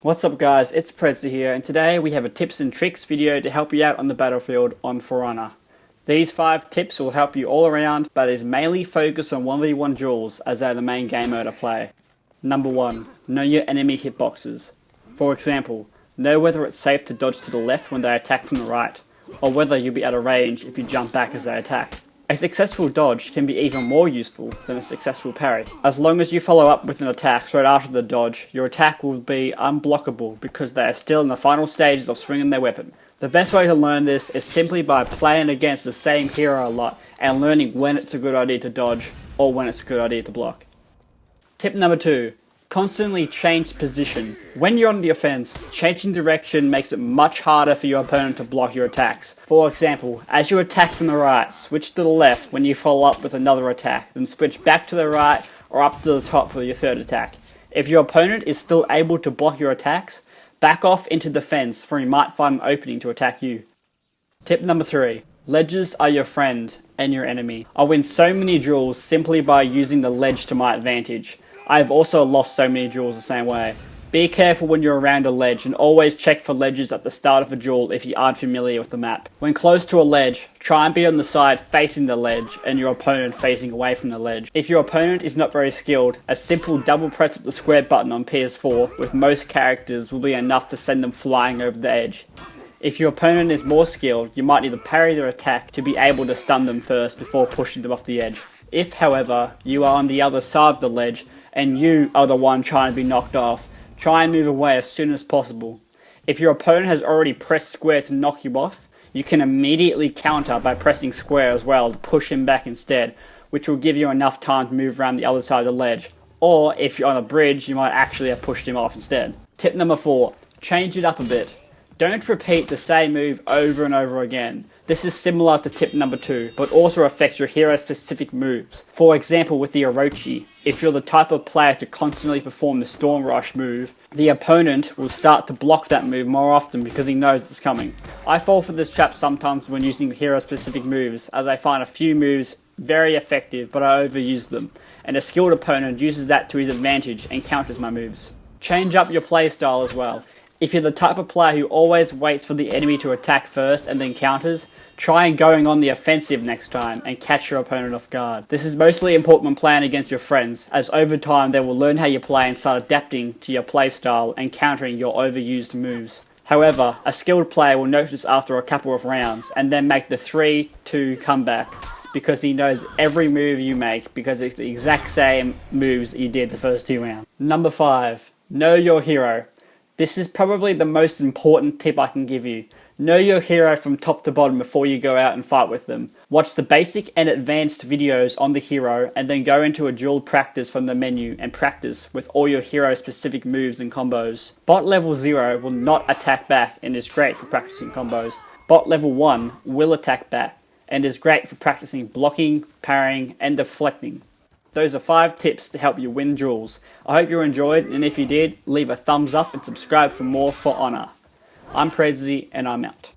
What's up guys, it's Predza here, and today we have a tips and tricks video to help you out on the battlefield on For Honor. These 5 tips will help you all around, but is mainly focused on 1v1 duels as they are the main game mode to play. Number 1. Know your enemy hitboxes. For example, know whether it's safe to dodge to the left when they attack from the right, or whether you'll be out of range if you jump back as they attack. A successful dodge can be even more useful than a successful parry. As long as you follow up with an attack straight after the dodge, your attack will be unblockable because they are still in the final stages of swinging their weapon. The best way to learn this is simply by playing against the same hero a lot and learning when it's a good idea to dodge or when it's a good idea to block. Tip number 2. Constantly change position. When you're on the offense, changing direction makes it much harder for your opponent to block your attacks. For example, as you attack from the right, switch to the left when you follow up with another attack, then switch back to the right or up to the top for your third attack. If your opponent is still able to block your attacks, back off into defense for he might find an opening to attack you. Tip number 3. Ledges are your friend and your enemy. I win so many duels simply by using the ledge to my advantage. I have also lost so many duels the same way. Be careful when you're around a ledge and always check for ledges at the start of a duel if you aren't familiar with the map. When close to a ledge, try and be on the side facing the ledge and your opponent facing away from the ledge. If your opponent is not very skilled, a simple double press of the square button on PS4 with most characters will be enough to send them flying over the edge. If your opponent is more skilled, you might need to parry their attack to be able to stun them first before pushing them off the edge. If, however, you are on the other side of the ledge and you are the one trying to be knocked off, try and move away as soon as possible. If your opponent has already pressed square to knock you off, you can immediately counter by pressing square as well to push him back instead, which will give you enough time to move around the other side of the ledge. Or if you're on a bridge, you might actually have pushed him off instead. Tip number 4. Change it up a bit. Don't repeat the same move over and over again. This is similar to tip number 2, but also affects your hero-specific moves. For example, with the Orochi, if you're the type of player to constantly perform the Storm Rush move, the opponent will start to block that move more often because he knows it's coming. I fall for this trap sometimes when using hero-specific moves, as I find a few moves very effective, but I overuse them, and a skilled opponent uses that to his advantage and counters my moves. Change up your playstyle as well. If you're the type of player who always waits for the enemy to attack first and then counters, try going on the offensive next time and catch your opponent off guard. This is mostly important when playing against your friends, as over time they will learn how you play and start adapting to your playstyle and countering your overused moves. However, a skilled player will notice after a couple of rounds and then make the 3-2 comeback because he knows every move you make because it's the exact same moves that you did the first 2 rounds. Number 5. Know your hero. This is probably the most important tip I can give you. Know your hero from top to bottom before you go out and fight with them. Watch the basic and advanced videos on the hero and then go into a duel practice from the menu and practice with all your hero specific moves and combos. Bot level 0 will not attack back and is great for practicing combos. Bot level 1 will attack back and is great for practicing blocking, parrying and deflecting. Those are 5 tips to help you win duels. I hope you enjoyed, and if you did, leave a thumbs up and subscribe for more For Honor. I'm Predza and I'm out.